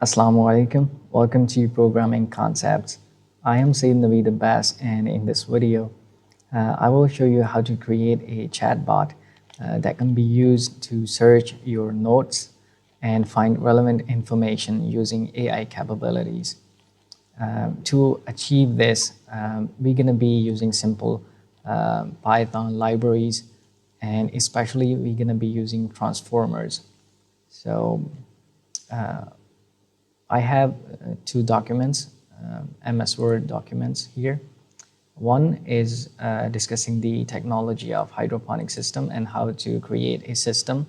Assalamu Alaikum. Welcome to Programming Concepts. I am Sayyid Naveed Abbas, and in this video, I will show you how to create a chatbot that can be used to search your notes and find relevant information using AI capabilities. To achieve this, we're going to be using simple Python libraries, and especially we're going to be using transformers. So I have two documents, MS Word documents here. One is discussing the technology of hydroponic system and how to create a system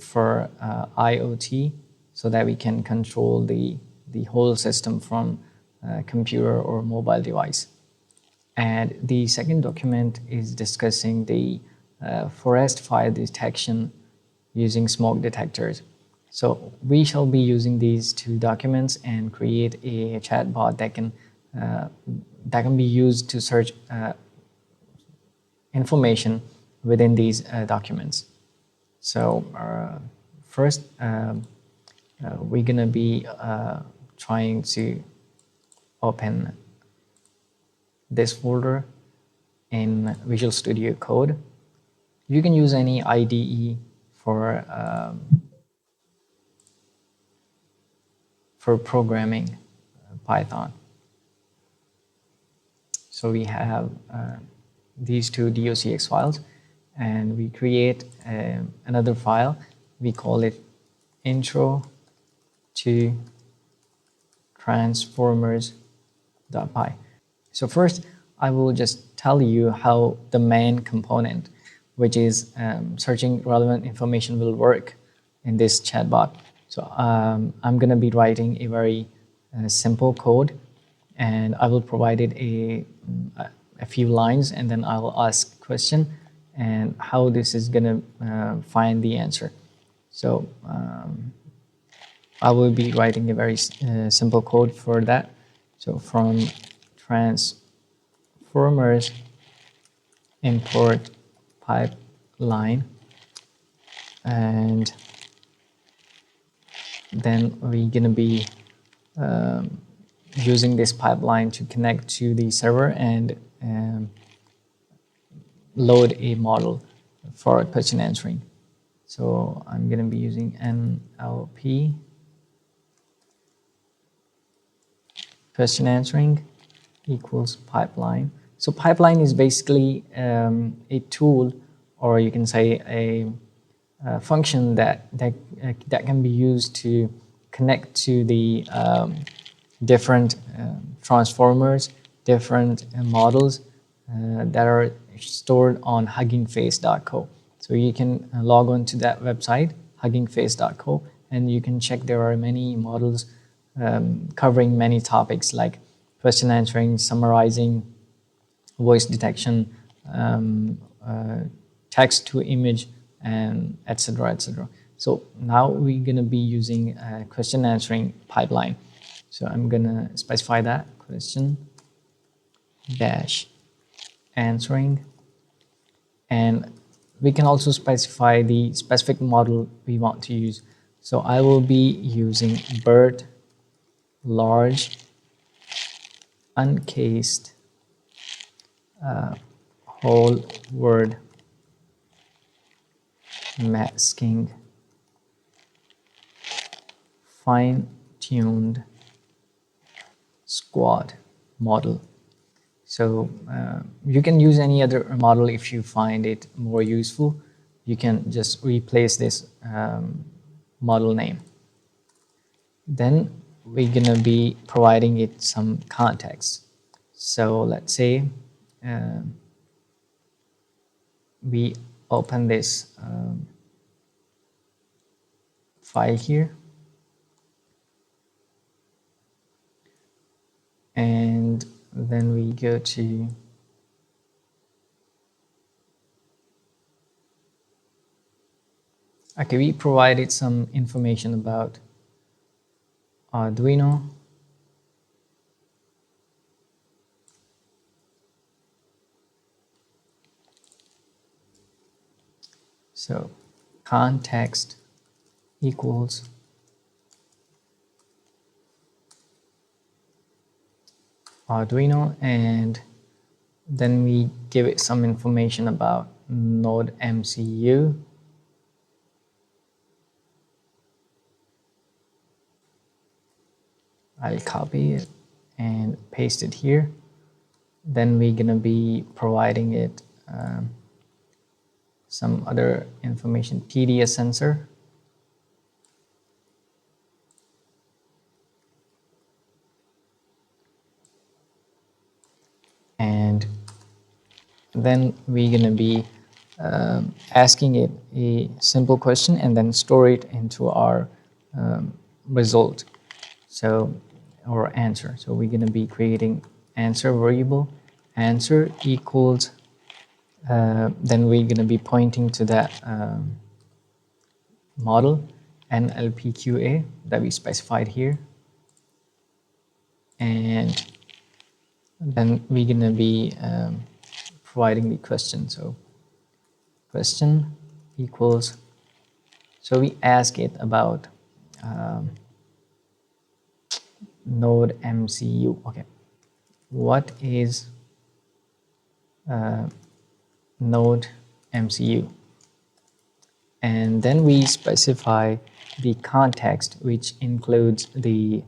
for IoT so that we can control the whole system from computer or mobile device. And the second document is discussing the forest fire detection using smoke detectors. So we shall be using these two documents and create a chatbot that can be used to search information within these documents. So first, we're gonna be trying to open this folder in Visual Studio Code. You can use any IDE for programming Python. So we have these two docx files, and we create another file. We call it intro to transformers.py. So first, I will just tell you how the main component, which is searching relevant information, will work in this chatbot. So I'm going to be writing a very simple code, and I will provide it a few lines, and then I'll ask a question and how this is going to find the answer. So I will be writing a very simple code for that. So from transformers import pipeline, and then we're going to be using this pipeline to connect to the server and load a model for question answering. So I'm going to be using NLP question answering equals pipeline. So pipeline is basically a tool, or you can say a function that can be used to connect to the different transformers, different models that are stored on huggingface.co. So you can log on to that website, huggingface.co, and you can check there are many models covering many topics like question answering, summarizing, voice detection, text to image, and etc. etc. So now we're going to be using a question answering pipeline. So I'm going to specify that question dash answering, and we can also specify the specific model we want to use. So I will be using Bert large uncased whole word masking fine-tuned squad model. So you can use any other model if you find it more useful. You can just replace this model name. Then we're going to be providing it some context. So let's say we open this file here, and then we go to we provided some information about Arduino. So context equals Arduino, and then we give it some information about Node MCU. I'll copy it and paste it here. Then we're gonna be providing it some other information, TDS sensor. And then we're gonna be asking it a simple question and then store it into our result, so or answer. So we're gonna be creating answer variable, answer equals, then we're gonna be pointing to that model NLPQA that we specified here, and then we're gonna be providing the question. So question equals, so we ask it about Node MCU. Okay, what is Node MCU? And then we specify the context, which includes the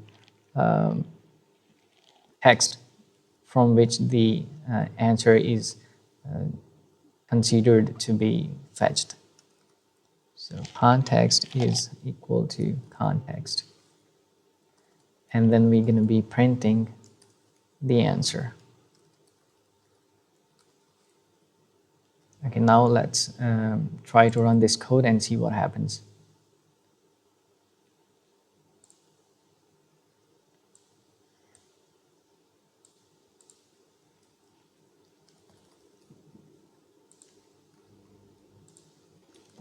text from which the answer is considered to be fetched. So context is equal to context. And then we're going to be printing the answer. Okay, now let's try to run this code and see what happens.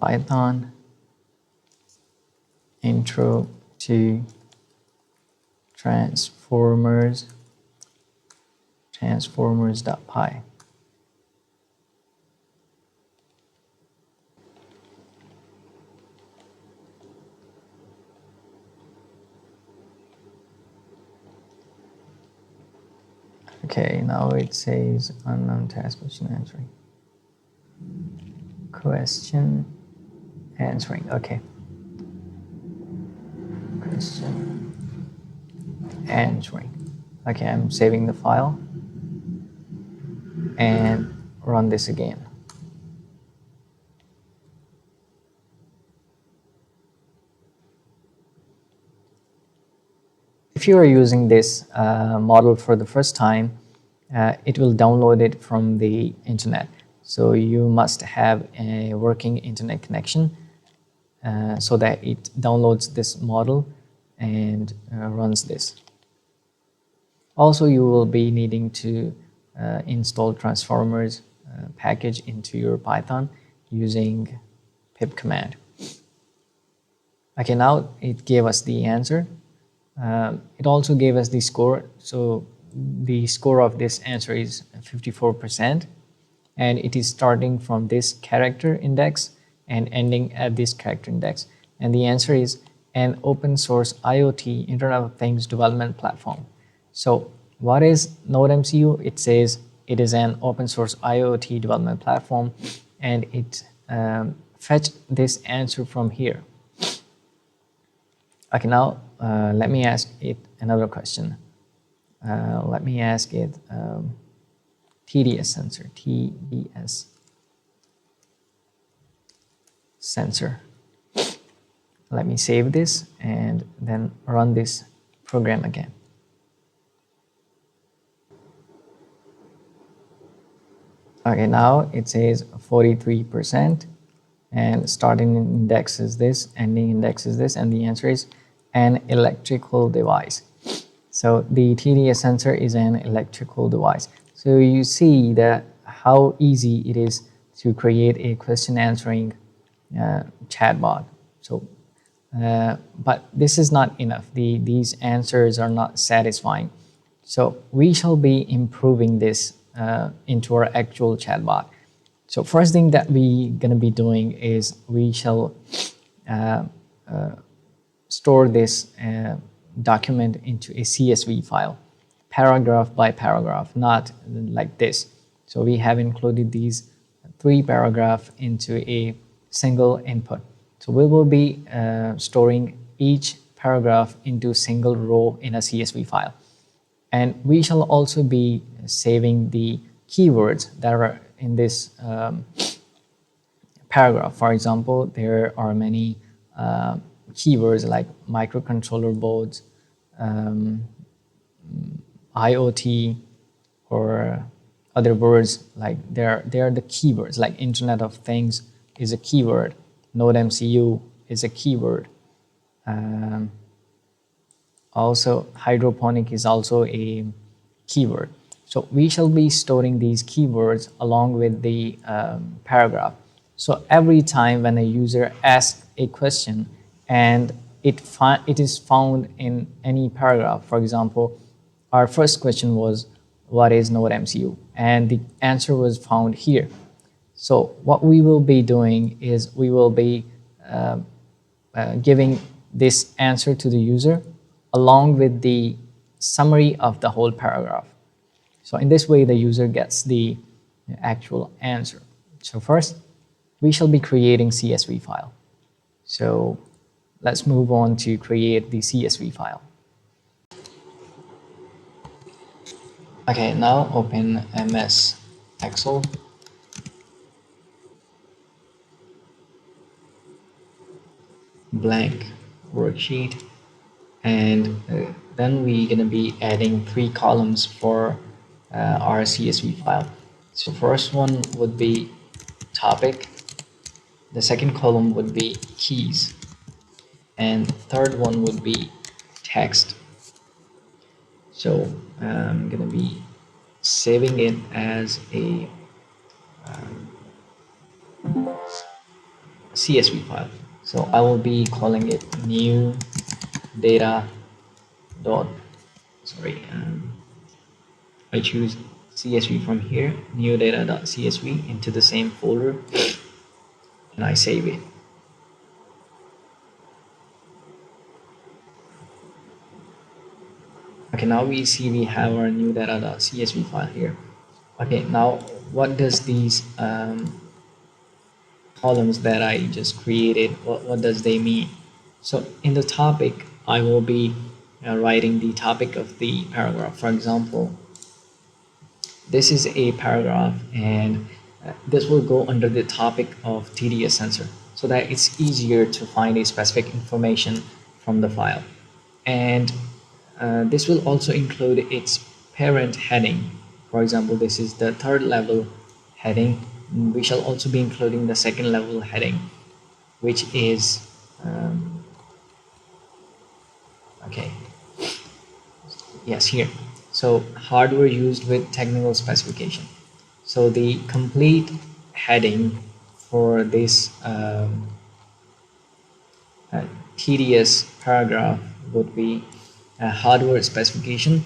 Python intro to transformers.py. Okay, now it says unknown task question answering. Question answering. Okay. Question answering. Okay, I'm saving the file and run this again. If you are using this model for the first time, it will download it from the internet. So you must have a working internet connection so that it downloads this model and runs this. Also, you will be needing to install transformers package into your Python using pip command. Okay, now it gave us the answer. It also gave us the score. So the score of this answer is 54%, and it is starting from this character index and ending at this character index. And the answer is an open source IoT Internet of Things development platform. So what is Node MCU? It says it is an open source IoT development platform, and it fetched this answer from here. Okay, now let me ask it another question. Let me ask it TDS sensor, TDS sensor. Let me save this and then run this program again. Okay, now it says 43%, and starting index is this, ending index is this, and the answer is an electrical device. So the TDS sensor is an electrical device. So you see that how easy it is to create a question answering chatbot. So, but this is not enough. These answers are not satisfying. So we shall be improving this into our actual chatbot. So first thing that we're going to be doing is we shall store this document into a CSV file, paragraph by paragraph, not like this. So we have included these 3 paragraphs into a single input. So we will be storing each paragraph into single row in a CSV file. And we shall also be saving the keywords that are in this paragraph. For example, there are many keywords like microcontroller boards, IoT, or other words like they are the keywords, like Internet of Things is a keyword, Node MCU is a keyword. Also, hydroponic is also a keyword. So we shall be storing these keywords along with the paragraph. So every time when a user asks a question and it is found in any paragraph, for example, our first question was, what is Node MCU? And the answer was found here. So what we will be doing is we will be giving this answer to the user along with the summary of the whole paragraph. So in this way, the user gets the actual answer. So first, we shall be creating CSV file. So let's move on to create the CSV file. Okay, now open MS Excel. Blank worksheet. And then we're going to be adding 3 columns for our CSV file. So first one would be topic, the second column would be keys, and third one would be text. So I'm going to be saving it as a CSV file. So I will be calling it new data dot, I choose CSV from here, new data.csv into the same folder, and I save it. Okay, now we see we have our new data.csv file here. Okay, now what does these columns that I just created, what does they mean? So in the topic, I will be writing the topic of the paragraph. For example, this is a paragraph, and this will go under the topic of TDS sensor so that it's easier to find a specific information from the file. And this will also include its parent heading. For example, this is the 3rd level heading. We shall also be including the 2nd level heading, which is okay, yes, here. So hardware used with technical specification. So the complete heading for this TDS paragraph would be hardware specification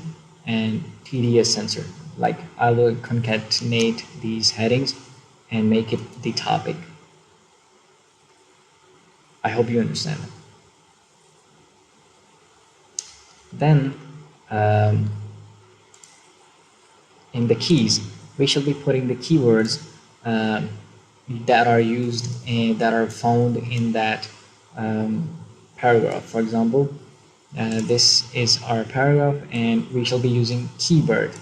and TDS sensor. Like I will concatenate these headings and make it the topic. I hope you understand that. Then in the keys, we shall be putting the keywords that are used and that are found in that paragraph. For example, this is our paragraph, and we shall be using KeyBERT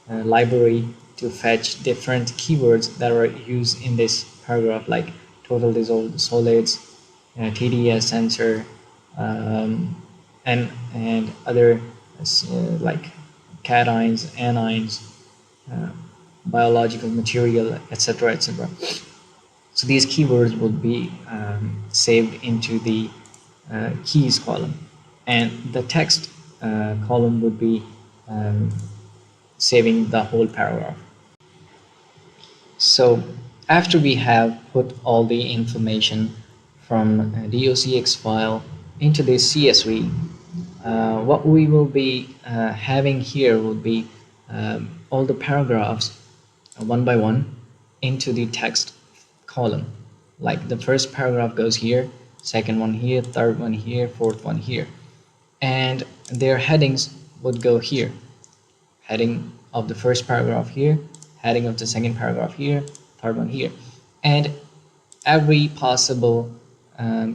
library to fetch different keywords that are used in this paragraph, like total dissolved solids, TDS sensor, and other like cations, anions, biological material, etc., etc. So these keywords will be saved into the keys column, and the text column would be saving the whole paragraph. So after we have put all the information from docx file into this CSV, what we will be having here would be all the paragraphs one by one into the text column. Like the first paragraph goes here, second one here, third one here, fourth one here, and their headings would go here. heading of the first paragraph here, heading of the second paragraph here, third one here, and every possible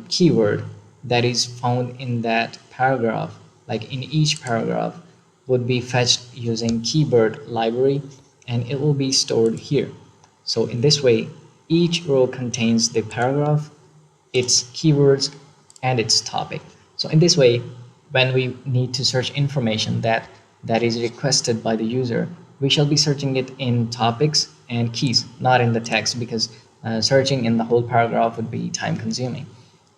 keyword that is found in that paragraph, like in each paragraph, would be fetched using KeyBERT library, and it will be stored here. So in this way, each row contains the paragraph, its keywords, and its topic. So in this way, when we need to search information that is requested by the user, we shall be searching it in topics and keys, not in the text, because searching in the whole paragraph would be time consuming.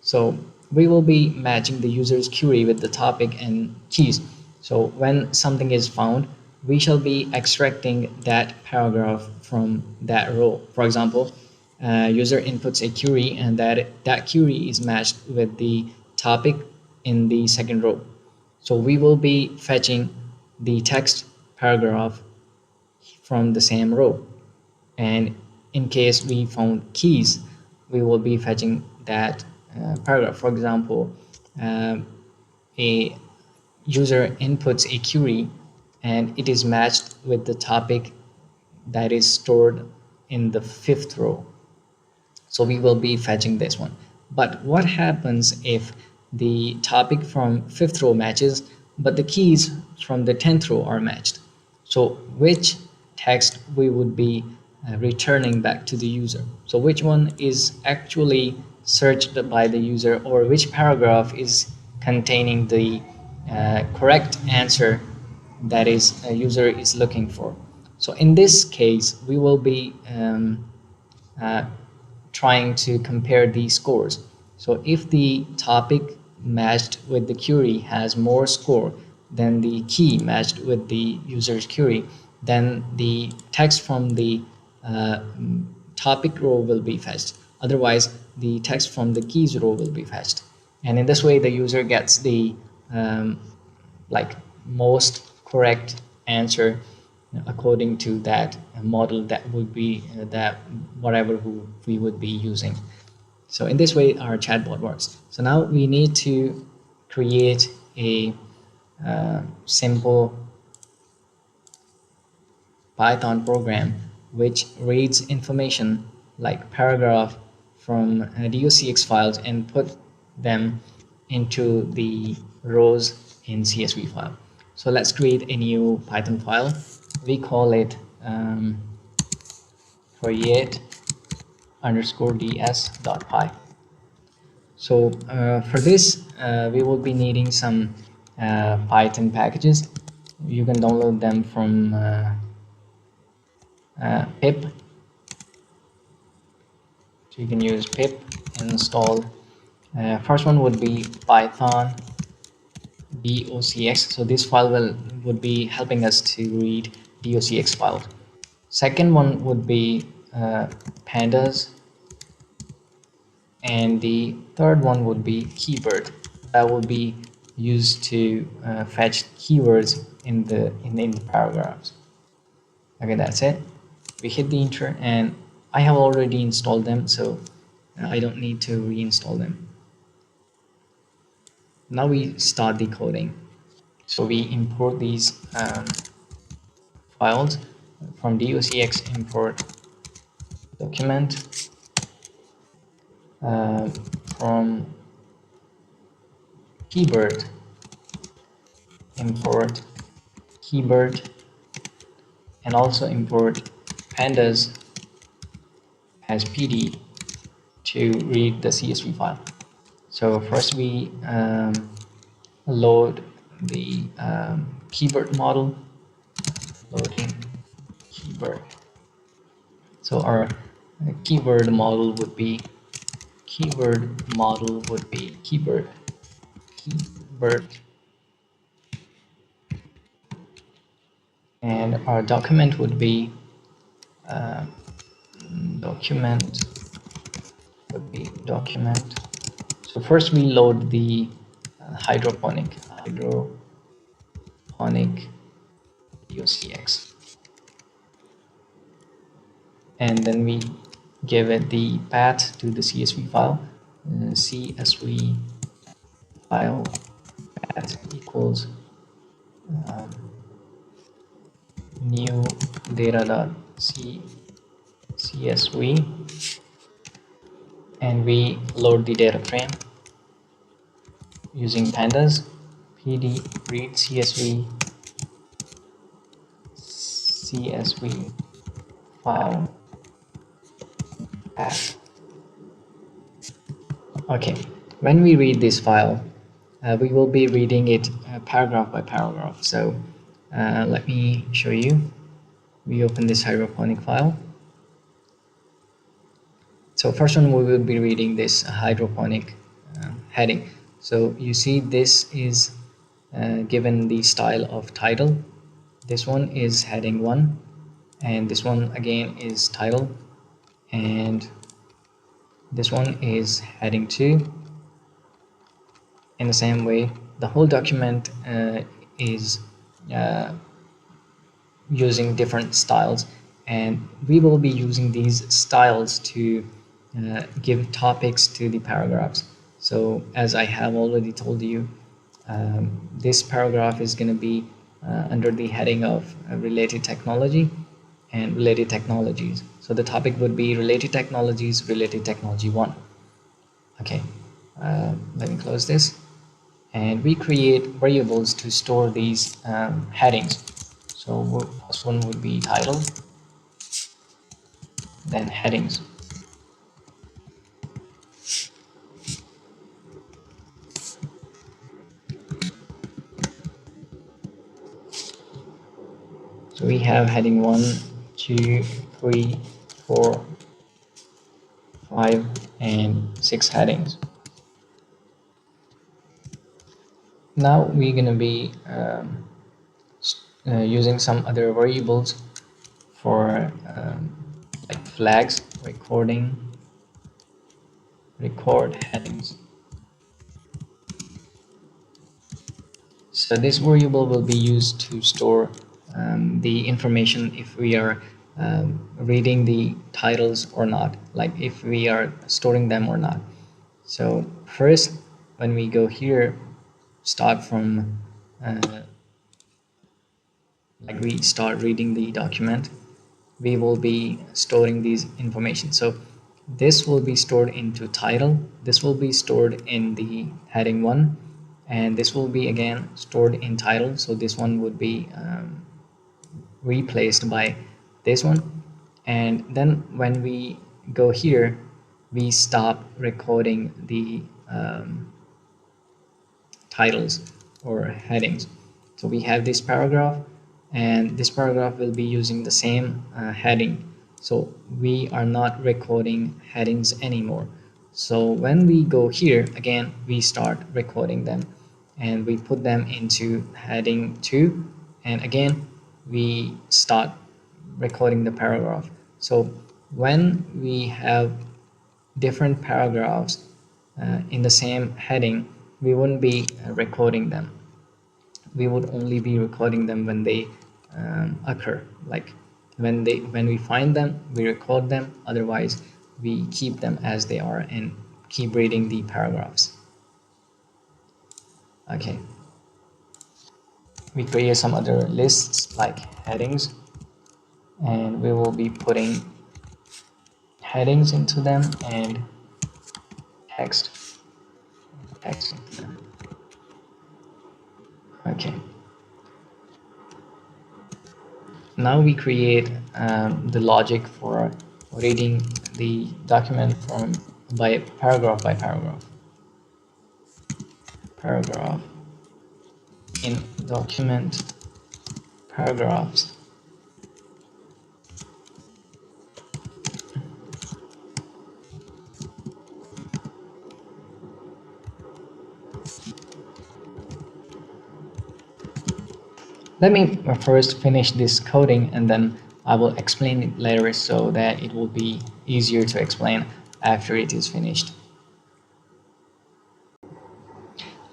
So we will be matching the user's query with the topic and keys. So when something is found, we shall be extracting that paragraph from that row. For example, user inputs a query, and that query is matched with the topic in the second row. So we will be fetching the text paragraph from the same row. And in case we found keys, we will be fetching that paragraph. For example, a user inputs a query and it is matched with the topic that is stored in the fifth row. So we will be fetching this one. But what happens if the topic from fifth row matches, but the keys from the 10th row are matched? So which text we would be returning back to the user? So which one is actually searched by the user, or which paragraph is containing the correct answer that is a user is looking for? So in this case, we will be uh, trying to compare these scores. So if the topic matched with the query has more score than the key matched with the user's query, then the text from the topic row will be fetched. Otherwise, the text from the keys row will be fetched. And in this way, the user gets the like most correct answer according to that model that would be that whatever we would be using. So in this way our chatbot works. So now we need to create a simple Python program which reads information like paragraph from docx files and put them into the rows in CSV file. So let's create a new Python file. We call it create underscore ds.py. So for this, we will be needing some Python packages. You can download them from pip. So you can use pip and install. First one would be Python docx. So this file would be helping us to read docx files. Second one would be pandas, and the third one would be KeyBERT. That will be used to fetch keywords in the paragraphs. Okay, that's it. We hit the enter, and I have already installed them, so I don't need to reinstall them. Now we start the coding. So we import these files from docx, import document, from KeyBERT, import KeyBERT, and also import pandas as PD to read the CSV file. So first we load the KeyBERT model, loading KeyBERT. So our keyword model would be KeyBERT, and our document would be document. So first we load the hydroponic docx, and then we give it the path to the CSV file. CSV file path equals new data.csv, and we load the data frame using pandas. pd read csv file path. Okay, when we read this file, we will be reading it paragraph by paragraph. So let me show you. We open this hydroponic file. So first one, we will be reading this hydroponic heading. So you see this is given the style of title. This one is heading 1, and this one again is title, and this one is heading 2. In the same way, the whole document is using different styles, and we will be using these styles to give topics to the paragraphs. So as I have already told you, this paragraph is going to be under the heading of related technology and related technologies. So the topic would be related technologies, related technology 1. Okay, let me close this. And we create variables to store these headings. So first one would be title, then headings. So we have heading 1, 2, 3, 4, 5, and 6 headings. Now we're going to be using some other variables for like flags, record headings. So this variable will be used to store the information if we are reading the titles or not, like if we are storing them or not. So first, when we go here, start from like we start reading the document, we will be storing these information. So this will be stored into title, this will be stored in the heading 1, and this will be again stored in title. So this one would be replaced by this one. And then when we go here, we stop recording the titles or headings. So we have this paragraph, and this paragraph will be using the same heading. So we are not recording headings anymore. So when we go here, again, we start recording them, and we put them into heading 2, and again, we start recording the paragraph. So when we have different paragraphs in the same heading, we wouldn't be recording them. We would only be recording them when they occur. Like when we find them, we record them. Otherwise, we keep them as they are and keep reading the paragraphs. Okay. We create some other lists like headings, and we will be putting headings into them and text into them. Okay. Now we create the logic for reading the document by paragraph paragraph in document paragraphs. Let me first finish this coding, and then I will explain it later so that it will be easier to explain after it is finished.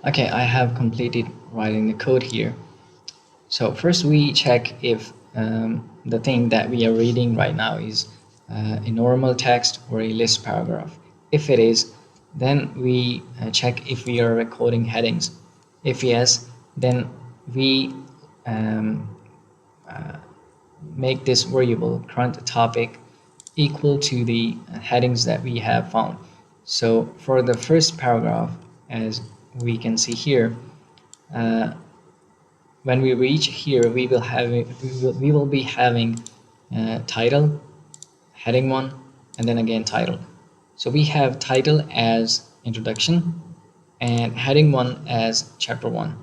Okay, I have completed writing the code here. So first we check if the thing that we are reading right now is a normal text or a list paragraph. If it is, then we check if we are recording headings. If yes, then we make this variable current topic equal to the headings that we have found. So for the first paragraph, as we can see here, when we reach here, we will be having title, heading 1, and then again title. So we have title as introduction and heading 1 as chapter 1,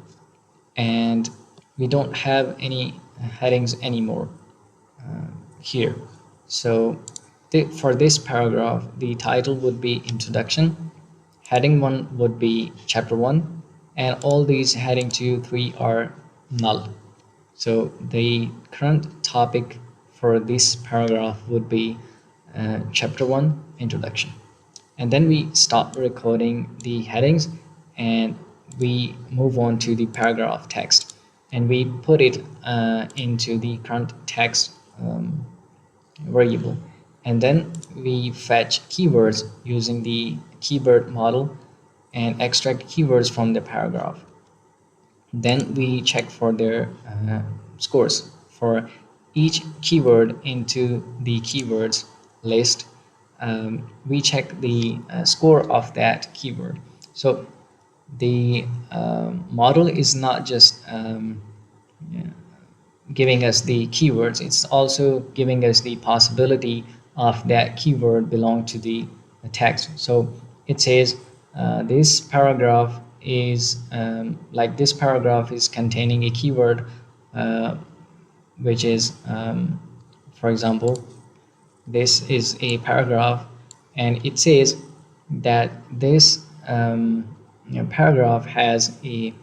and we don't have any headings anymore here. So for this paragraph, the title would be introduction, heading 1 would be chapter 1, and all these heading 2, 3 are null. So the current topic for this paragraph would be chapter 1 introduction. And then we stop recording the headings and we move on to the paragraph text, and we put it into the current text variable, and then we fetch keywords using the KeyBERT model and extract keywords from the paragraph. Then we check for their scores for each keyword into the keywords list. We check the score of that keyword. So the model is not just giving us the keywords, it's also giving us the possibility of that keyword belong to the text. So it says this paragraph is this paragraph is containing a keyword which is for example, this is a paragraph and it says that this paragraph has a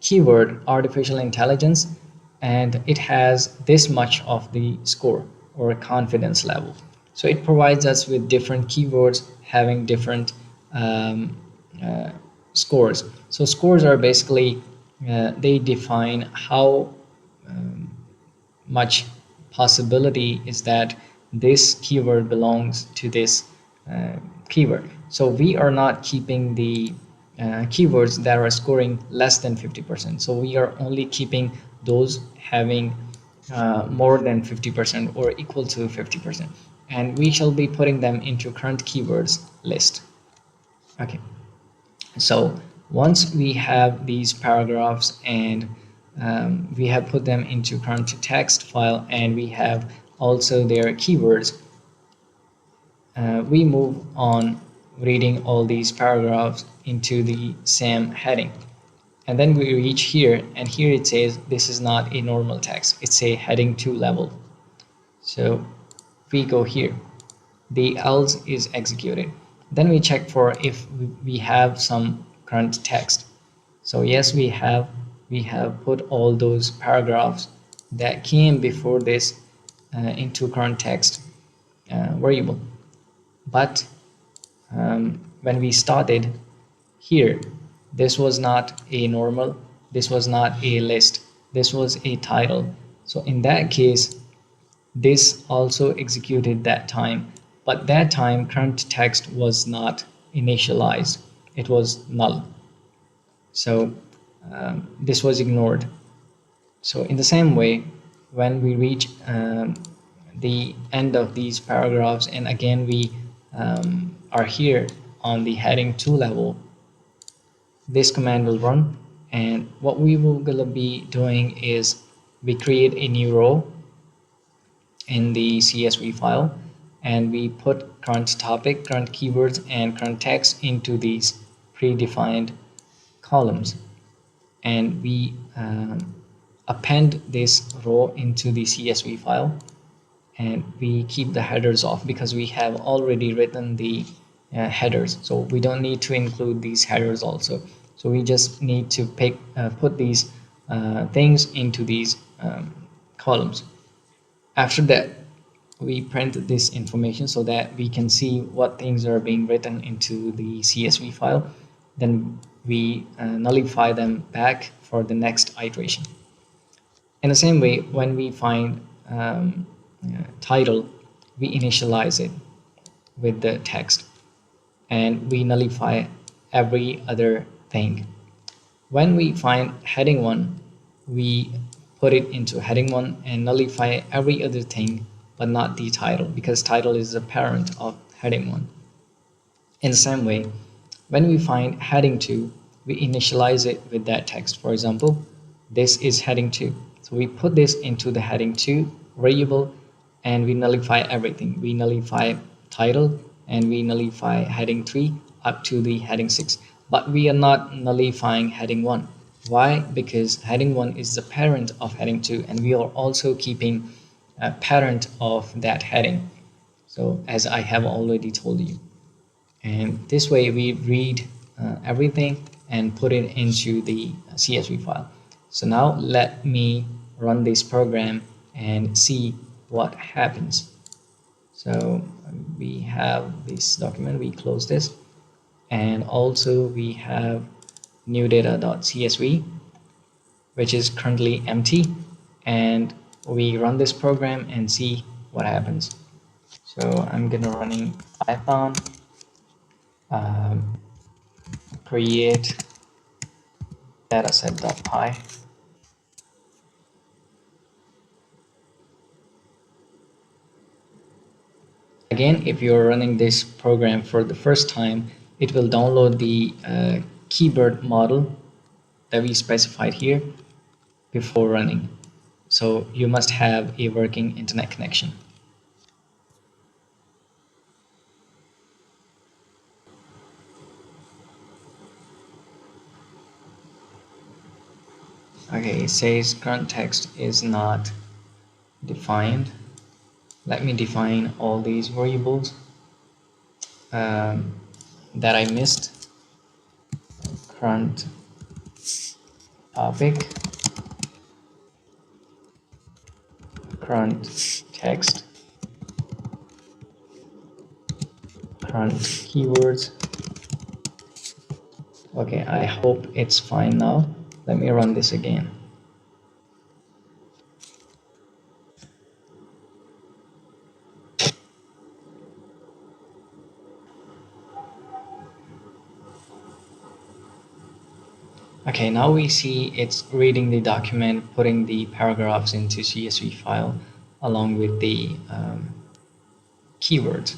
keyword artificial intelligence, and it has this much of the score or confidence level. So it provides us with different keywords having different scores. So scores are basically they define how much possibility is that this keyword belongs to this keyword. So we are not keeping the keywords that are scoring less than 50%. So we are only keeping those having more than 50% or equal to 50%. And we shall be putting them into current keywords list. Okay. So once we have these paragraphs and we have put them into current text file and we have also their keywords, we move on reading all these paragraphs into the same heading. And then we reach here, and here it says this is not a normal text, it's a heading 2 level. So we go here, the else is executed. Then we check for if we have some current text. So yes, we have put all those paragraphs that came before this into current text variable. But when we started here, this was not a normal, this was not a list, this was a title. So in that case, this also executed that time, but that time current text was not initialized, it was null. So this was ignored. So in the same way, when we reach the end of these paragraphs, and again we are here on the heading 2 level, this command will run, and what we will gonna be doing is we create a new row in the CSV file, and we put current topic, current keywords, and current text into these predefined columns, and we append this row into the CSV file, and we keep the headers off because we have already written the headers, so we don't need to include these headers also. So we just need to put these things into these columns. After that, we print this information so that we can see what things are being written into the CSV file. Then we nullify them back for the next iteration. In the same way, when we find title, we initialize it with the text and we nullify every other thing. When we find heading 1, we put it into heading 1 and nullify every other thing but not the title, because title is the parent of heading 1. In the same way, when we find heading 2, we initialize it with that text. For example, this is heading 2. So we put this into the heading 2 variable and we nullify everything. We nullify title and we nullify heading 3 up to the heading 6. But we are not nullifying heading 1. Why? Because heading 1 is the parent of heading 2 and we are also keeping a parent of that heading. So as I have already told you. And this way we read everything and put it into the CSV file. So now let me run this program and see what happens. So we have this document, we close this, and also we have new data.csv, which is currently empty, and we run this program and see what happens. So I'm gonna running Python create dataset.py. Again, if you're running this program for the first time, it will download the KeyBERT model that we specified here before running. So you must have a working internet connection. Okay, it says current text is not defined. Let me define all these variables that I missed. Current topic, current text, current keywords. Okay, I hope it's fine now. Let me run this again. Okay, now we see it's reading the document, putting the paragraphs into CSV file along with the keywords.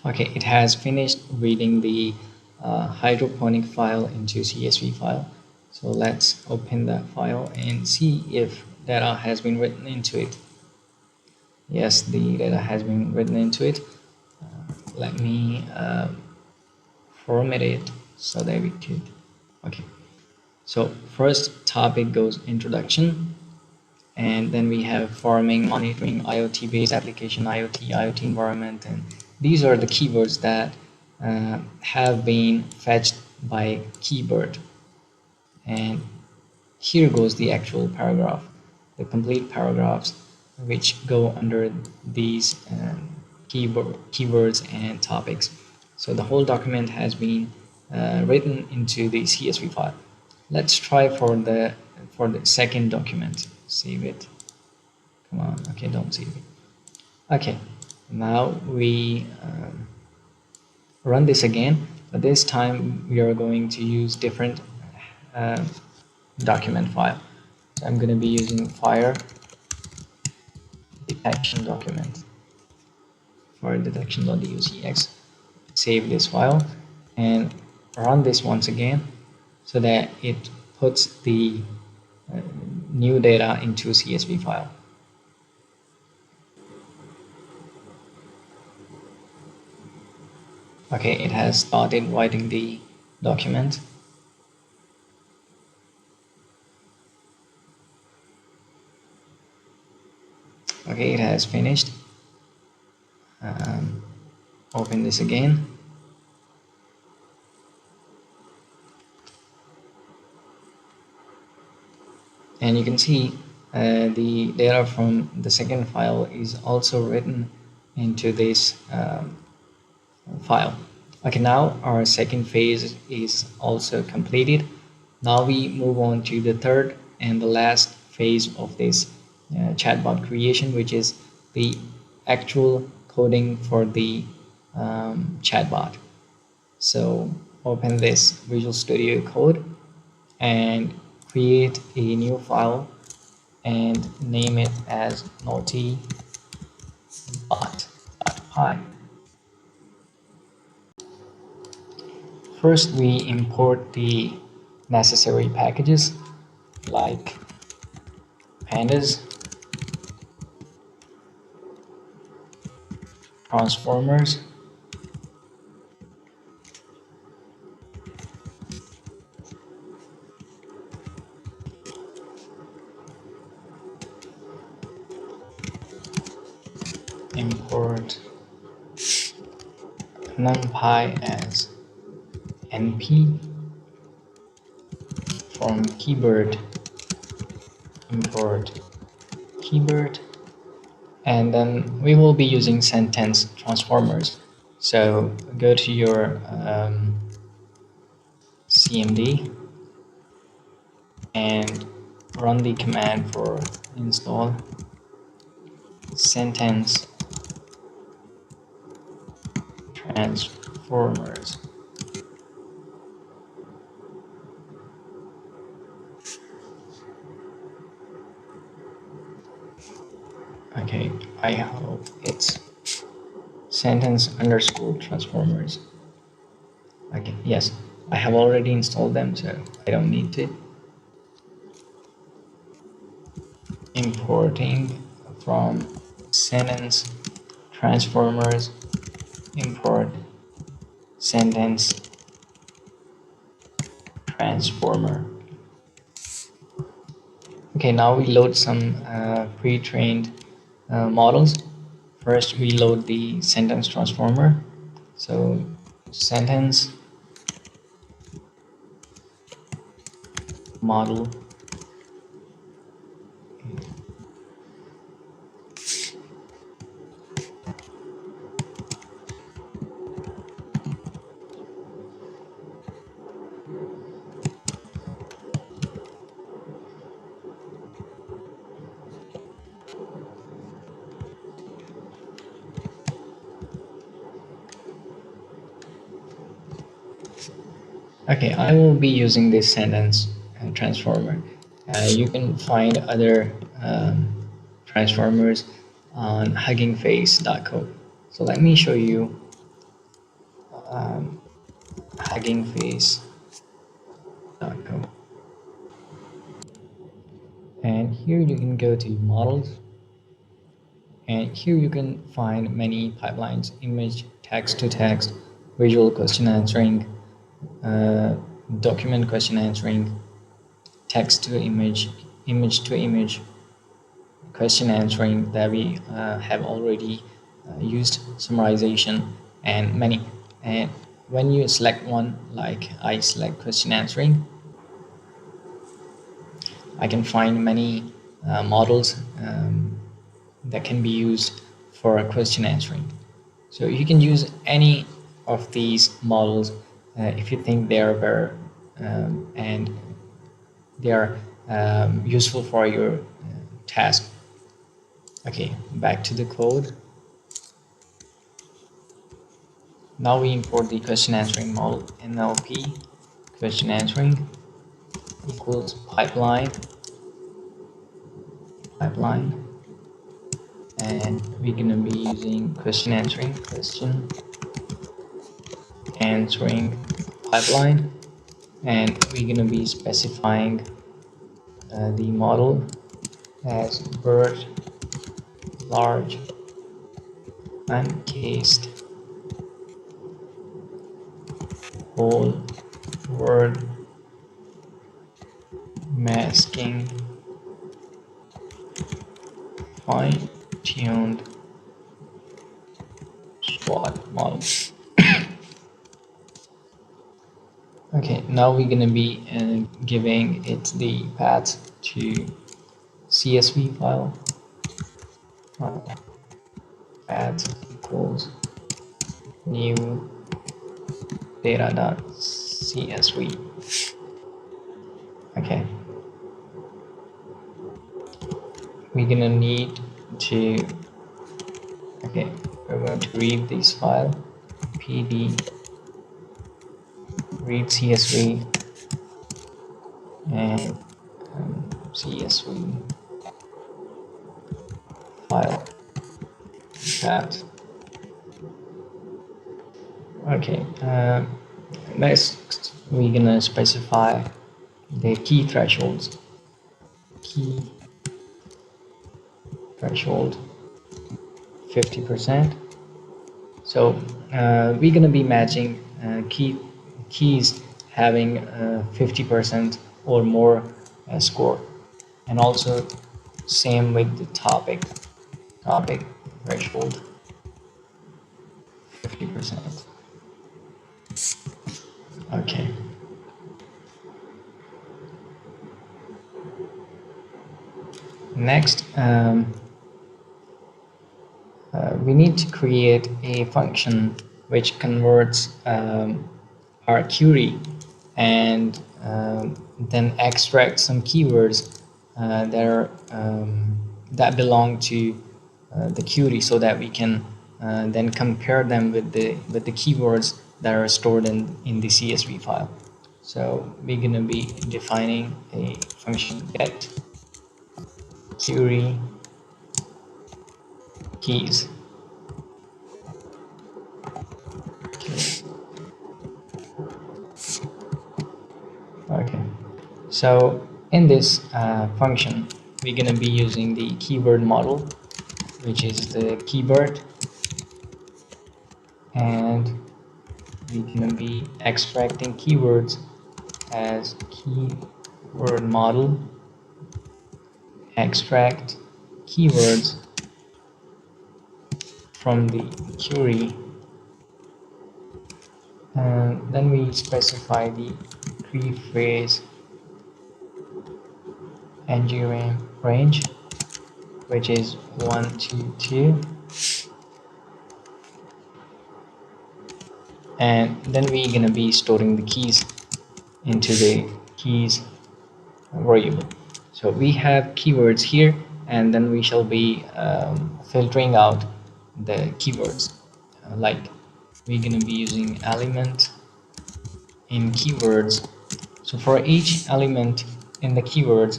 Okay, it has finished reading the hydroponic file into CSV file. So let's open that file and see if data has been written into it. Yes, the data has been written into it. Let me format it so that we could. Okay, so first topic goes introduction, and then we have farming, monitoring, IoT based application, IoT environment, and these are the keywords that have been fetched by KeyBERT. And here goes the actual paragraph, the complete paragraphs which go under these keywords and topics. So the whole document has been written into the CSV file. Let's try for the second document. Save it. Come on. Okay, don't save it. Okay, now we run this again, but this time we are going to use different document file. So I'm going to be using fire detection document for detection.docx. Save this file and run this once again so that it puts the new data into CSV file. Okay, it has started writing the document. Okay, it has finished. Open this again. And you can see the data from the second file is also written into this file. Okay, now our second phase is also completed. Now we move on to the third and the last phase of this chatbot creation, which is the actual coding for the chatbot. So open this Visual Studio Code and create a new file and name it as naughtybot.py. First, we import the necessary packages like pandas, transformers, import numpy as np, from KeyBERT import KeyBERT, and then we will be using Sentence Transformers. So go to your CMD and run the command for install Sentence Transformers. Okay, I hope it's sentence_transformers. Okay, yes, I have already installed them, so I don't need to. Importing from sentence transformers, import sentence transformer. Okay, now we load some pre-trained models. First, we load the sentence transformer. So sentence model. Okay, I will be using this sentence transformer. You can find other transformers on huggingface.co. So let me show you huggingface.co. And here you can go to models, and here you can find many pipelines: image, text to text, visual question answering, document question answering, text to image, image to image question answering that we have already used, summarization, and many. And when you select one, like I select question answering, I can find many models that can be used for question answering. So you can use any of these models if you think they are better and they are useful for your task. Okay, back to the code. Now we import the question answering model. NLP question answering equals pipeline, and we're gonna be using question answering pipeline, and we're gonna be specifying the model as Bert large uncased whole word masking fine-tuned SWOT model. Okay, now we're gonna be giving it the path to CSV file. Path equals new data.csv. Okay. we're gonna need to, okay, we're going to read this file, pd read csv and csv file path. Okay, next we're gonna specify the key thresholds. Key threshold 50%. So we're gonna be matching keys having 50% or more score, and also same with the topic threshold 50%. Okay. Next, we need to create a function which converts our query and then extract some keywords that belong to the query, so that we can then compare them with the keywords that are stored in the CSV file. So we're going to be defining a function get query keys. Okay, so in this function we're going to be using the keyword model, which is the KeyBERT, and we're going to be extracting keywords as keyword model extract keywords from the query, and then we specify the pre-phrase ng range, which is 1 to 2, and then we're gonna be storing the keys into the keys variable. So we have keywords here, and then we shall be filtering out the keywords. Like we're going to be using element in keywords. So for each element in the keywords,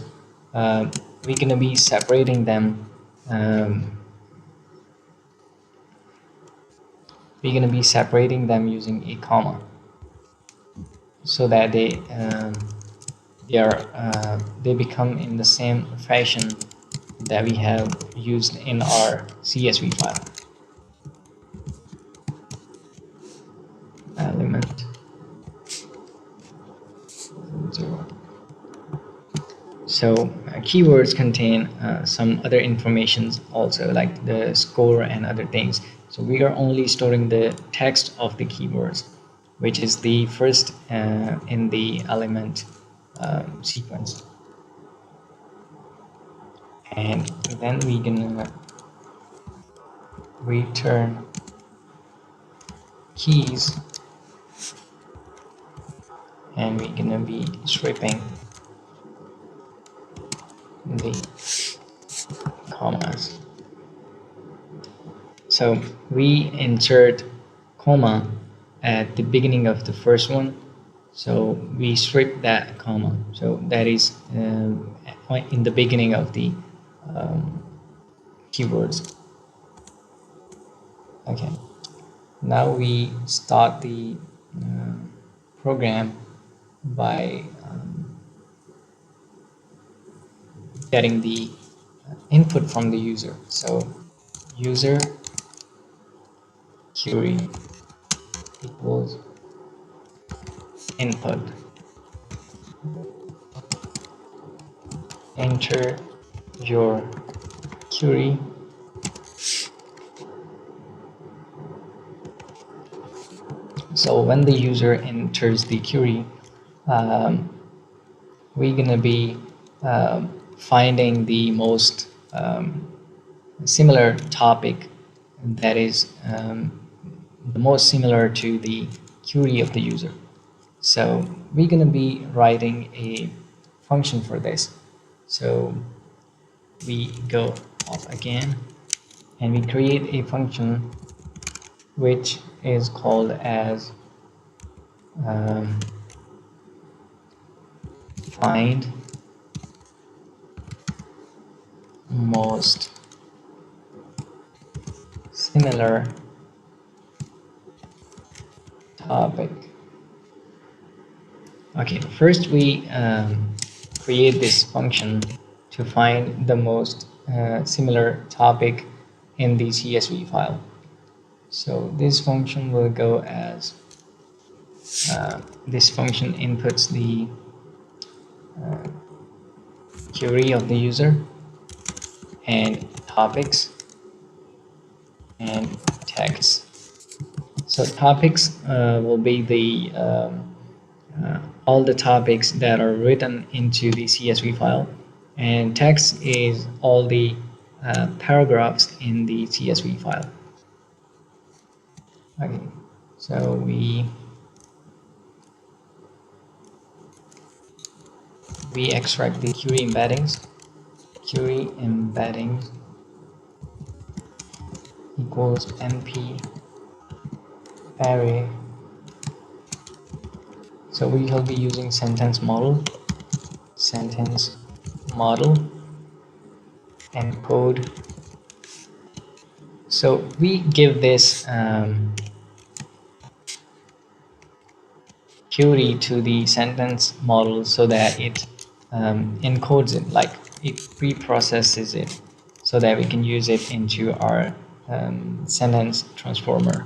we're going to be separating them. We're going to be separating them using a comma, so that they become in the same fashion that we have used in our CSV file. Element 0. So keywords contain some other informations also, like the score and other things. So we are only storing the text of the keywords, which is the first in the element sequence. And then we're gonna return keys, and we're gonna be stripping the commas. So we insert comma at the beginning of the first one, so we strip that comma, so that is in the beginning of the keywords. Okay, now we start the program by getting the input from the user. So user query equals input, enter your query, so when the user enters the query, we're gonna be finding the most similar topic that is the most similar to the query of the user. So we're gonna be writing a function for this. So we go off again and we create a function which is called as find most similar topic. Okay, first we create this function to find the most similar topic in the CSV file. So this function will go as this function inputs the query of the user and topics and text. So topics will be the all the topics that are written into the CSV file, and text is all the paragraphs in the CSV file. Okay, so we extract the query embeddings. Query embeddings equals np array. So we will be using sentence model encode. So we give this query to the sentence model so that it encodes it, like it pre-processes it, so that we can use it into our sentence transformer.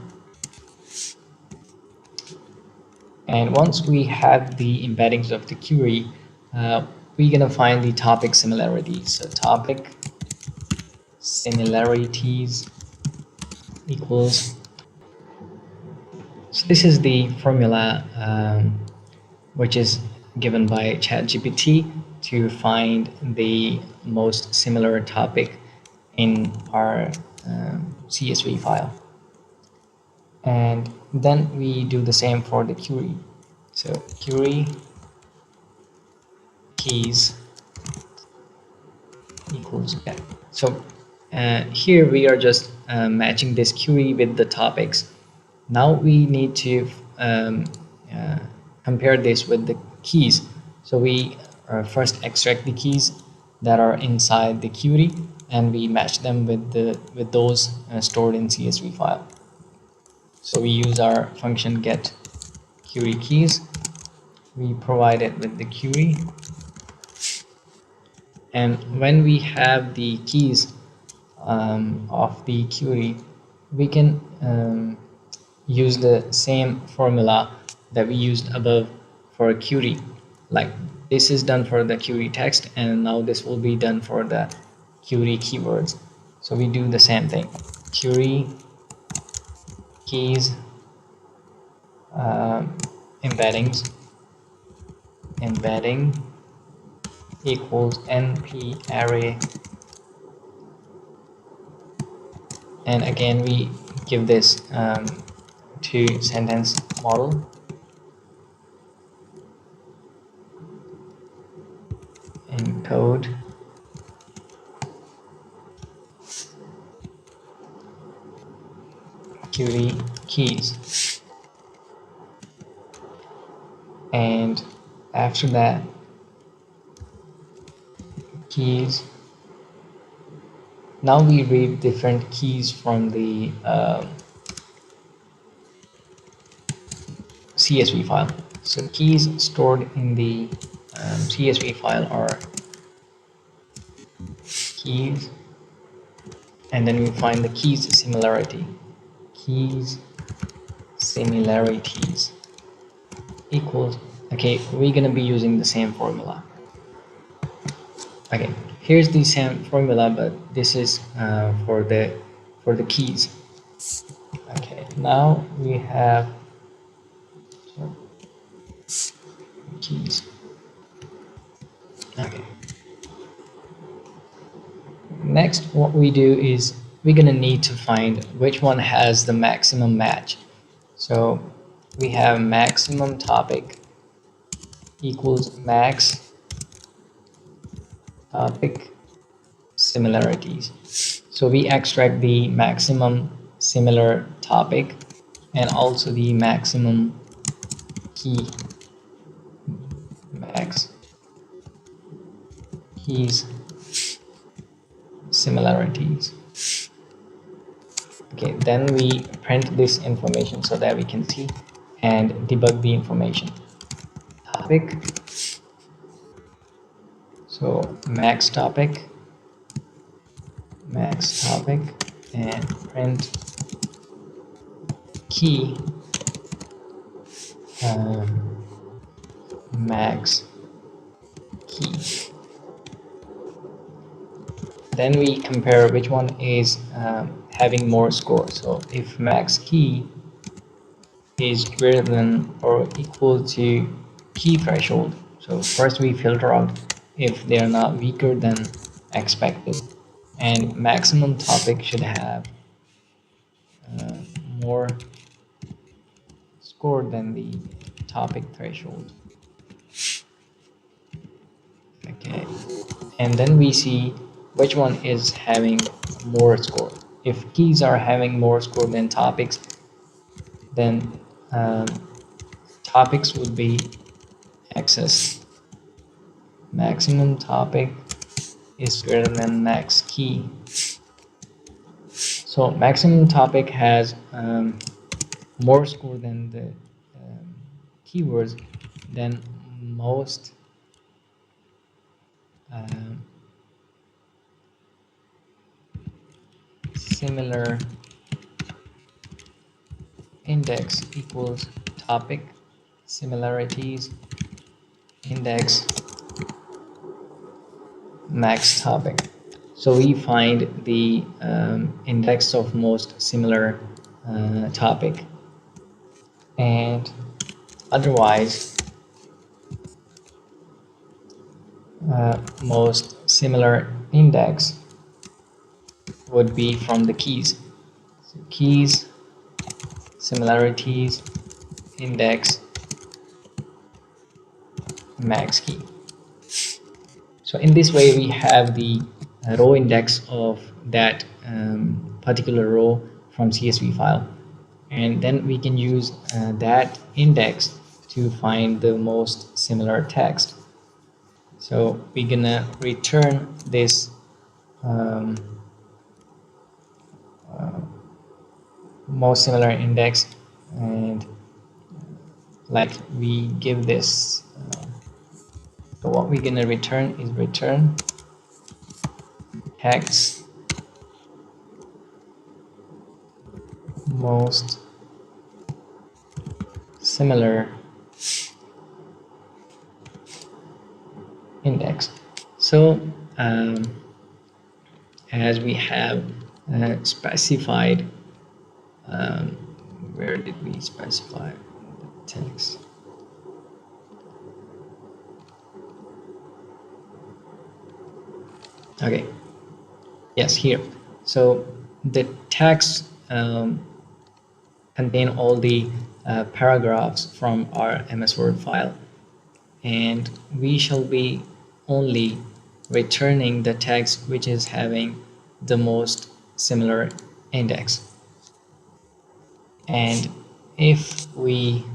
And once we have the embeddings of the query, we're gonna find the topic similarities. So topic similarities equals, so this is the formula which is given by ChatGPT to find the most similar topic in our CSV file. And then we do the same for the query. So query keys equals get. So here we are just matching this query with the topics. Now we need to compare this with the keys. So we first extract the keys that are inside the query, and we match them with those stored in CSV file. So we use our function get query keys. We provide it with the query, and when we have the keys of the query, we can use the same formula that we used above for a query. Like this is done for the query text, and now this will be done for the query keywords. So we do the same thing. Query keys embedding equals np array, and again we give this to sentence model encode query keys, and after that keys. Now we read different keys from the CSV file. So keys stored in the CSV file are keys, and then we find the keys similarity. Keys similarities equals, okay, we're gonna be using the same formula. Okay, here's the same formula, but this is for the keys. Okay, now we have keys. Okay. Next, what we do is we're gonna need to find which one has the maximum match. So we have maximum topic equals max topic similarities. So we extract the maximum similar topic and also the maximum key max keys similarities. Okay, then we print this information so that we can see and debug the information. Topic, so max topic, and print key max key. Then we compare which one is having more score. So if max key is greater than or equal to key threshold, so first we filter out if they are not weaker than expected, and maximum topic should have more score than the topic threshold. Okay, and then we see which one is having more score. If keys are having more score than topics, then topics would be accessed. Maximum topic is greater than max key. So maximum topic has more score than the keywords, then most similar index equals topic similarities index max topic. So we find the index of most similar topic, and otherwise most similar index would be from the keys. So keys similarities index max key. So in this way we have the row index of that particular row from CSV file, and then we can use that index to find the most similar text. So we're gonna return this most similar index, and like we give this so what we're gonna return is return text most similar index. So as we have specified, where did we specify the text? Okay, yes, here. So the text contain all the paragraphs from our MS Word file, and we shall be only returning the text which is having the most similar index. And if we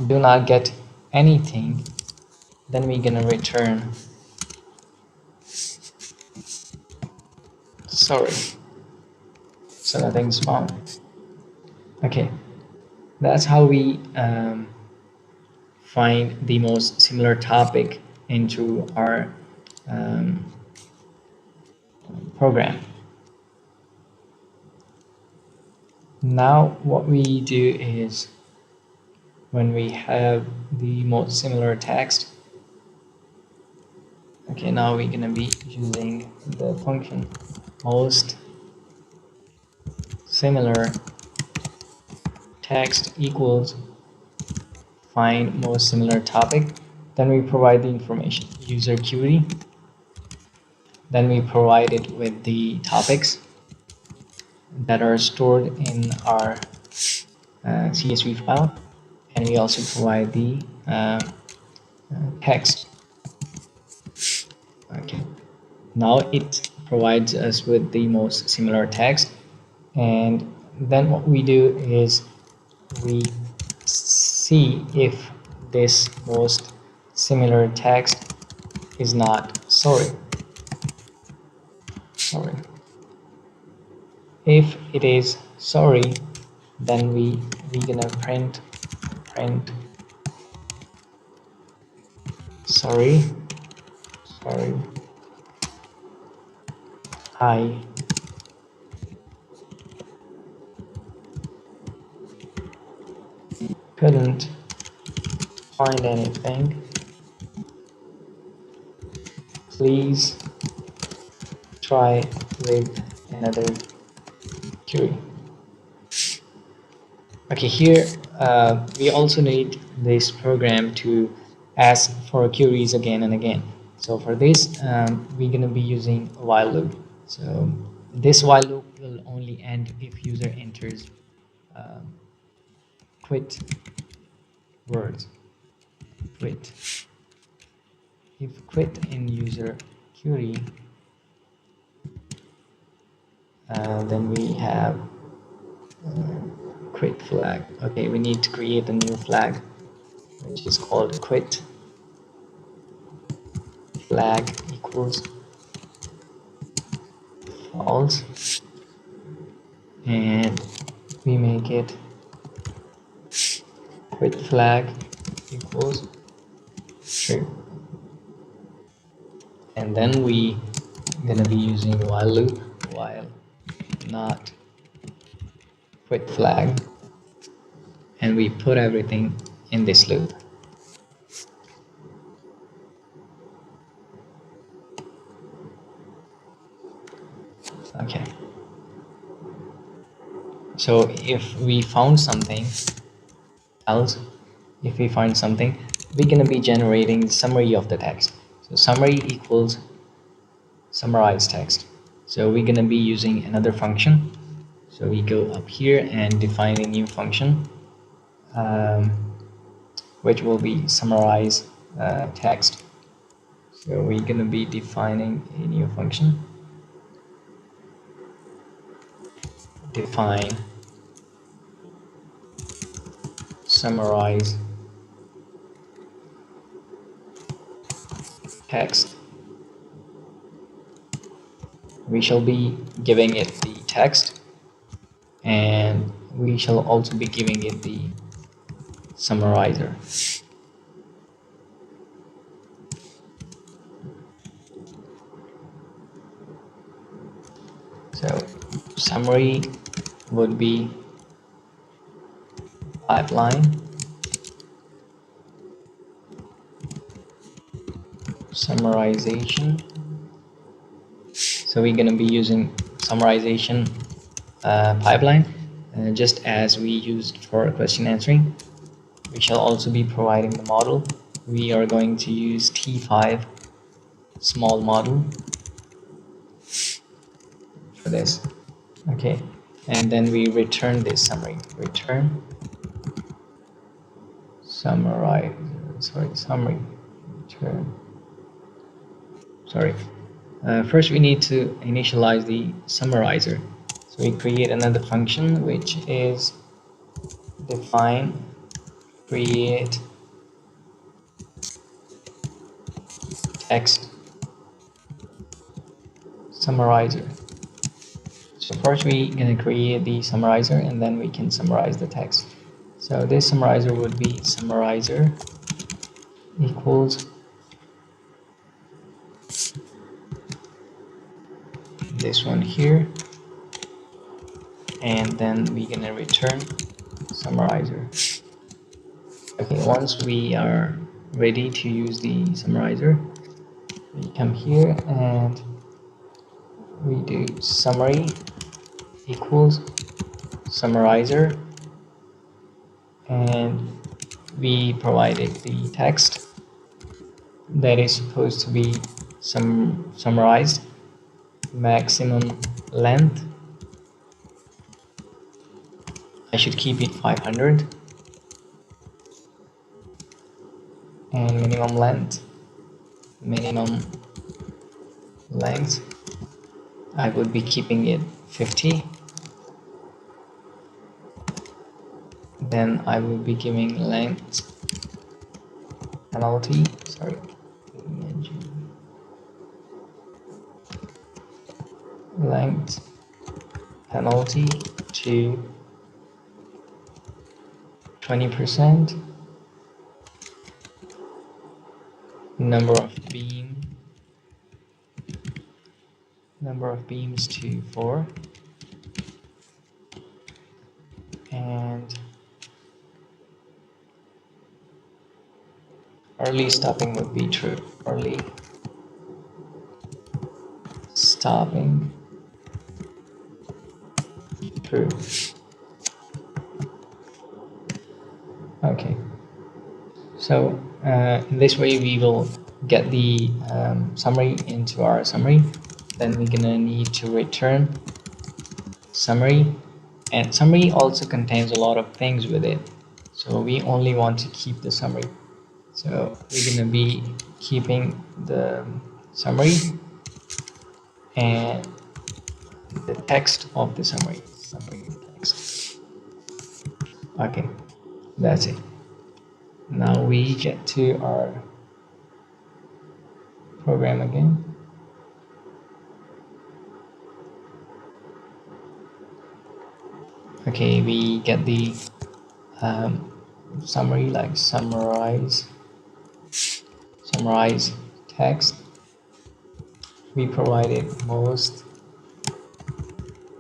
do not get anything, then we're gonna return sorry, so nothing's found. Okay, that's how we find the most similar topic into our program. Now what we do is, when we have the most similar text, okay, now we're gonna be using the function most similar text equals find most similar topic. Then we provide the information user query, then we provide it with the topics that are stored in our CSV file, and we also provide the text. Okay, now it provides us with the most similar text, and then what we do is we see if this most similar text is not sorry. If it is sorry, then we gonna print sorry I couldn't find anything, please try with another query. Okay, here we also need this program to ask for queries again and again. So for this, we're going to be using a while loop. So this while loop will only end if user enters quit words. Quit. If quit in user query, then we have quit flag. Okay, we need to create a new flag, which is called quit flag equals false, and we make it quit flag equals true, and then we gonna be using while loop, while not quit flag, and we put everything in this loop. Okay, so if we found something else, if we find something, we're gonna be generating the summary of the text. So summary equals summarize text. So we're gonna be using another function. So we go up here and define a new function, which will be summarize text. So we're gonna be defining a new function. Define summarize text. We shall be giving it the text, and we shall also be giving it the summarizer. So summary would be pipeline, summarization. So we're going to be using summarization pipeline, just as we used for question answering. We shall also be providing the model. We are going to use T5 small model for this. Okay, and then we return this summary. Return summarize. Summary. Return. First we need to initialize the summarizer. So we create another function which is define create text summarizer. So first we're going to create the summarizer, and then we can summarize the text. So this summarizer would be summarizer equals this one here, and then we're going to return summarizer. Okay, once we are ready to use the summarizer, we come here and we do summary equals summarizer, and we provided the text that is supposed to be summarized. Maximum length, I should keep it 500. and minimum length I would be keeping it 50. Then I will be giving length penalty, length penalty to 20%, number of beams to 4, and early stopping would be true. Early stopping true. Okay, so in this way we will get the summary into our summary. Then we're gonna need to return summary, and summary also contains a lot of things with it, so we only want to keep the summary. So we're gonna be keeping the summary and the text of the summary text. Okay, that's it. Now we get to our program again. Okay, we get the summary, like summarize text. We provided most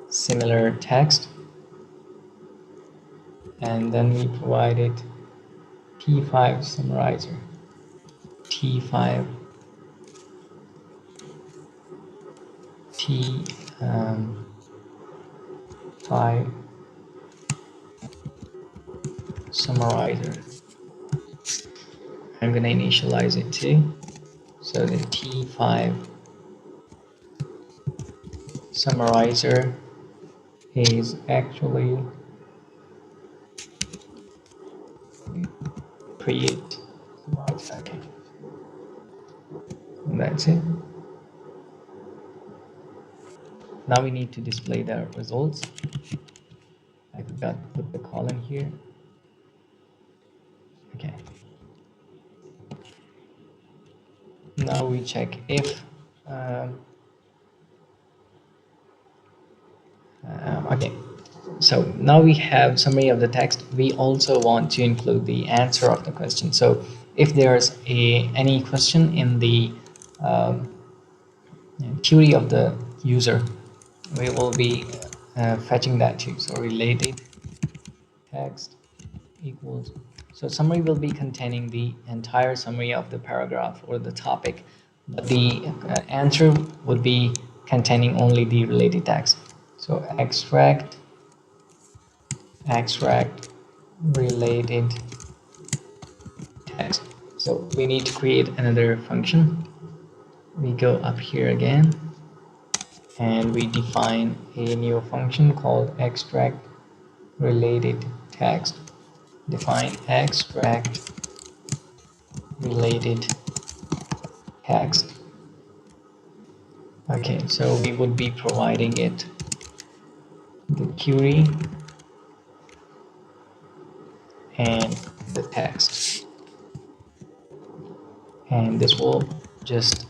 similar text, and then we provided T5 summarizer. T5 summarizer. I'm gonna initialize it too. So the T5 summarizer is actually create. Okay, and that's it. Now we need to display the results. I forgot to put the colon here. Okay. Now we check if okay, so now we have summary of the text. We also want to include the answer of the question. So if there's any question in the query of the user, we will be fetching that too. So related text equals, so summary will be containing the entire summary of the paragraph or the topic, but the answer would be containing only the related text. So extract related text. So we need to create another function. We go up here again and we define a new function called extract related text. Define extract related text. Okay, so we would be providing it the query and the text, and this will just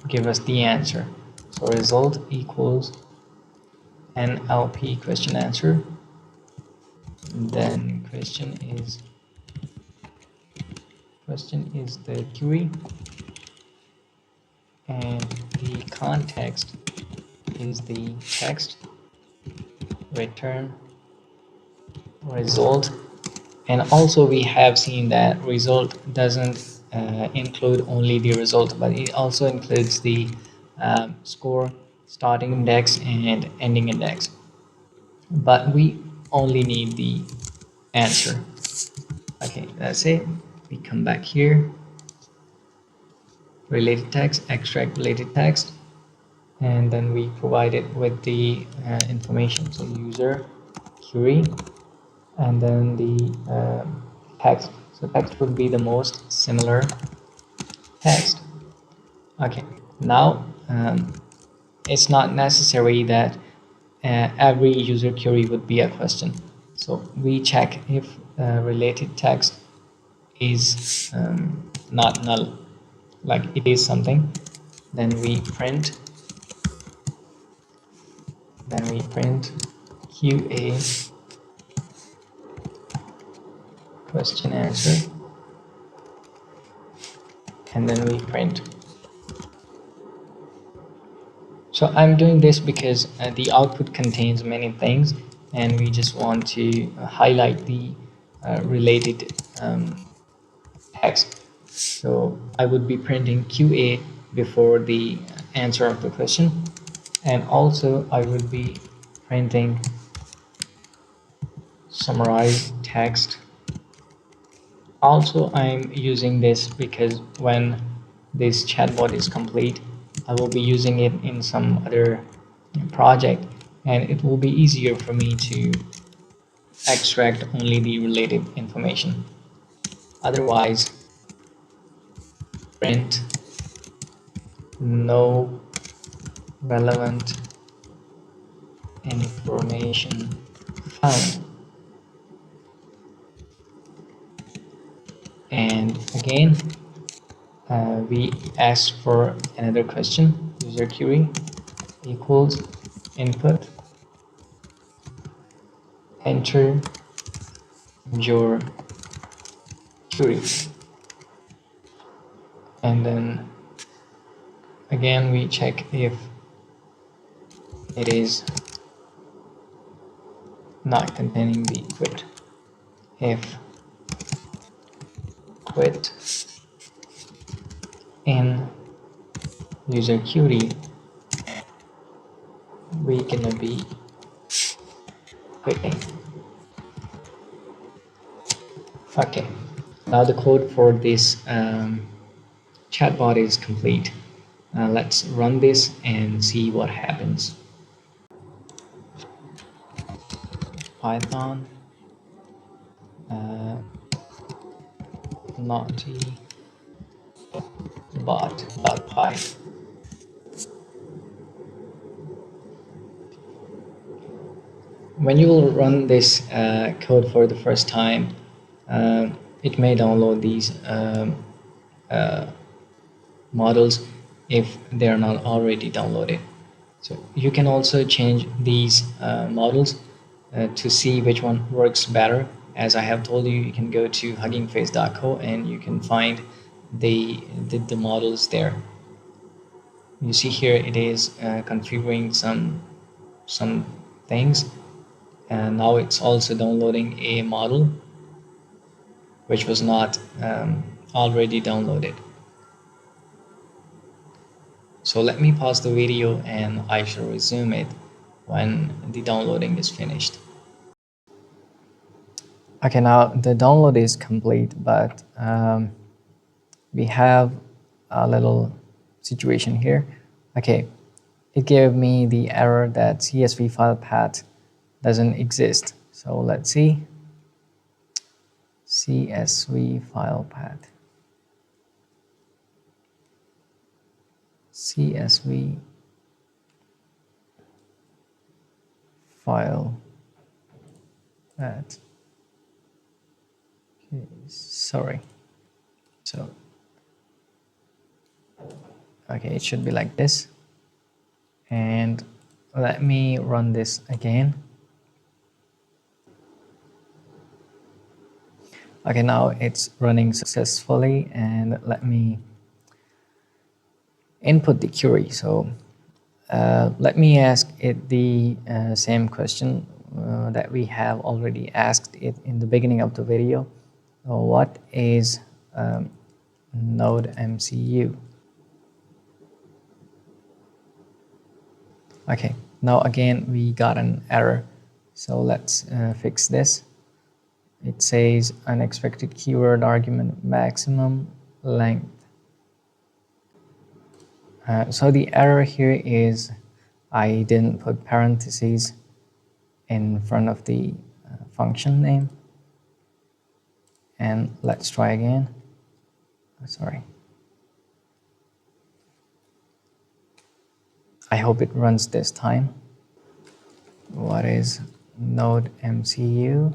give us the answer. So result equals NLP question answer, then question is the query, and the context is the text, return result. And also we have seen that result doesn't include only the result, but it also includes the score, starting index and ending index, but we only need the answer. Okay, that's it. We come back here, related text, extract related text, and then we provide it with the information, so user, query, and then the text. So that would be the most similar text. Okay, now it's not necessary that every user query would be a question. So we check if related text is not null, like it is something, then we print QA question answer, and then we print. So I'm doing this because the output contains many things and we just want to highlight the related text. So I would be printing QA before the answer of the question, and also I would be printing summarize text. Also, I'm using this because when this chatbot is complete, I will be using it in some other project, and it will be easier for me to extract only the related information. Otherwise, print no relevant information found. And again, we ask for another question, user query equals input, enter your query, and then again we check if it is not containing the quit. If quit in user query, we gonna be quitting. Okay, now the code for this chatbot is complete. Let's run this and see what happens. Python naughty bot.py. When you will run this code for the first time, it may download these models if they are not already downloaded. So you can also change these models to see which one works better. As I have told you, you can go to huggingface.co and you can find the models there. You see here it is configuring some things, and now it's also downloading a model which was not already downloaded. So let me pause the video and I shall resume it when the downloading is finished. Okay, now the download is complete, but we have a little situation here. Okay, it gave me the error that CSV file path doesn't exist. So let's see. CSV file path. CSV file path. Okay, sorry. So, okay, it should be like this. And let me run this again. Okay, now it's running successfully, and let me input the query. So let me ask it the same question that we have already asked it in the beginning of the video. What is node MCU? Okay, now again we got an error. So let's fix this. It says unexpected keyword argument maximum length. So the error here is I didn't put parentheses in front of the function name, And let's try again. Sorry. I hope it runs this time. What is Node MCU?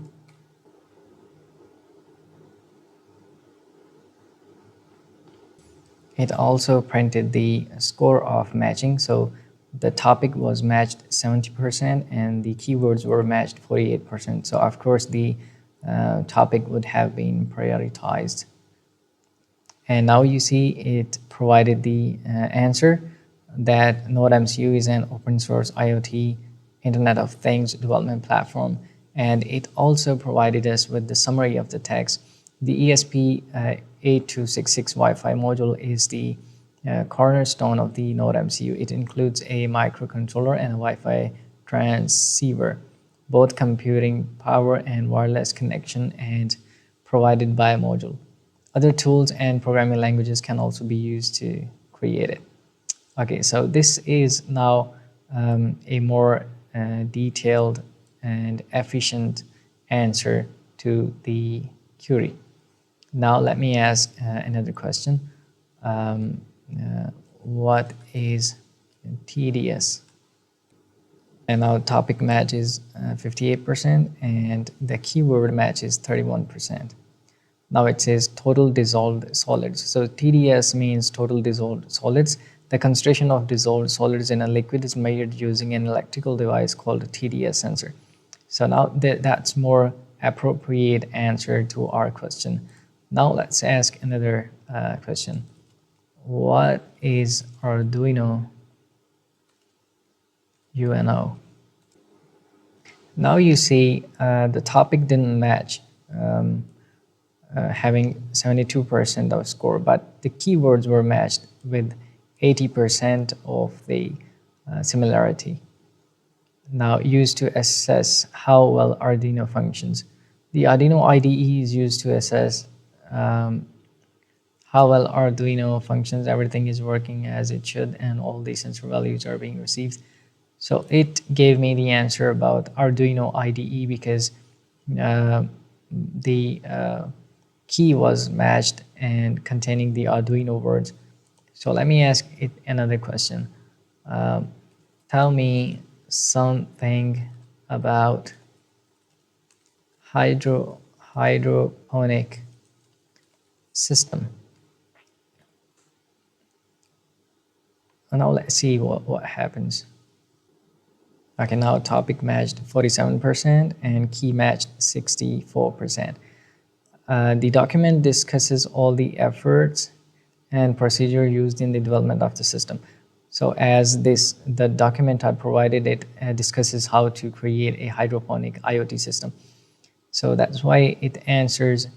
It also printed the score of matching. So the topic was matched 70% and the keywords were matched 48%. So of course the topic would have been prioritized. And now you see it provided the answer that Node MCU is an open source IoT Internet of Things development platform. And it also provided us with the summary of the text. The ESP8266 Wi-Fi module is the cornerstone of the Node MCU. It includes a microcontroller and a Wi-Fi transceiver, both computing power and wireless connection, and provided by a module. Other tools and programming languages can also be used to create it. Okay, so this is now a more detailed and efficient answer to the query. Now let me ask another question. What is TDS? And our topic match is 58% and the keyword match is 31%. Now it says total dissolved solids. So TDS means total dissolved solids. The concentration of dissolved solids in a liquid is measured using an electrical device called a TDS sensor. So now that's more appropriate answer to our question. Now let's ask another question. What is Arduino UNO? Now you see the topic didn't match, having 72% of score, but the keywords were matched with 80% of the similarity. Now used to assess how well Arduino functions. The Arduino IDE is used to assess how well Arduino functions, everything is working as it should, and all the sensor values are being received. So it gave me the answer about Arduino IDE because the key was matched and containing the Arduino words. So let me ask it another question. Tell me something about hydroponic system. And now let's see what happens. Okay, now topic matched 47% and key matched 64%. The document discusses all the efforts and procedure used in the development of the system. So as the document I provided, it discusses how to create a hydroponic IoT system. So that's why it answers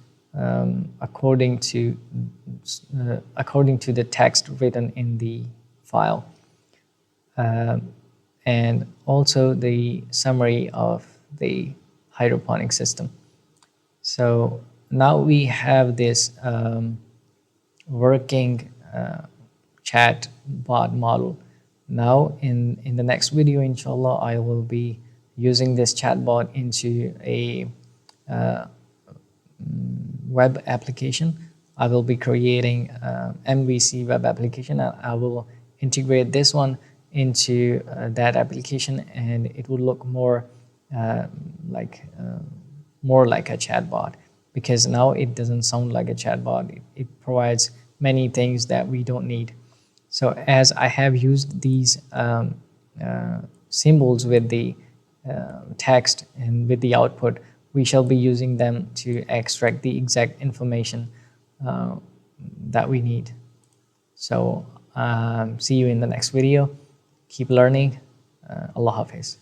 according to the text written in the file, and also the summary of the hydroponic system. So now we have this working chatbot model. Now in the next video, inshallah, I will be using this chatbot into a web application. I will be creating MVC web application, and I will integrate this one into that application, and it will look more like a chatbot, because now it doesn't sound like a chatbot. It provides many things that we don't need. So as I have used these symbols with the text and with the output, we shall be using them to extract the exact information that we need. So see you in the next video. Keep learning. Allah Hafiz.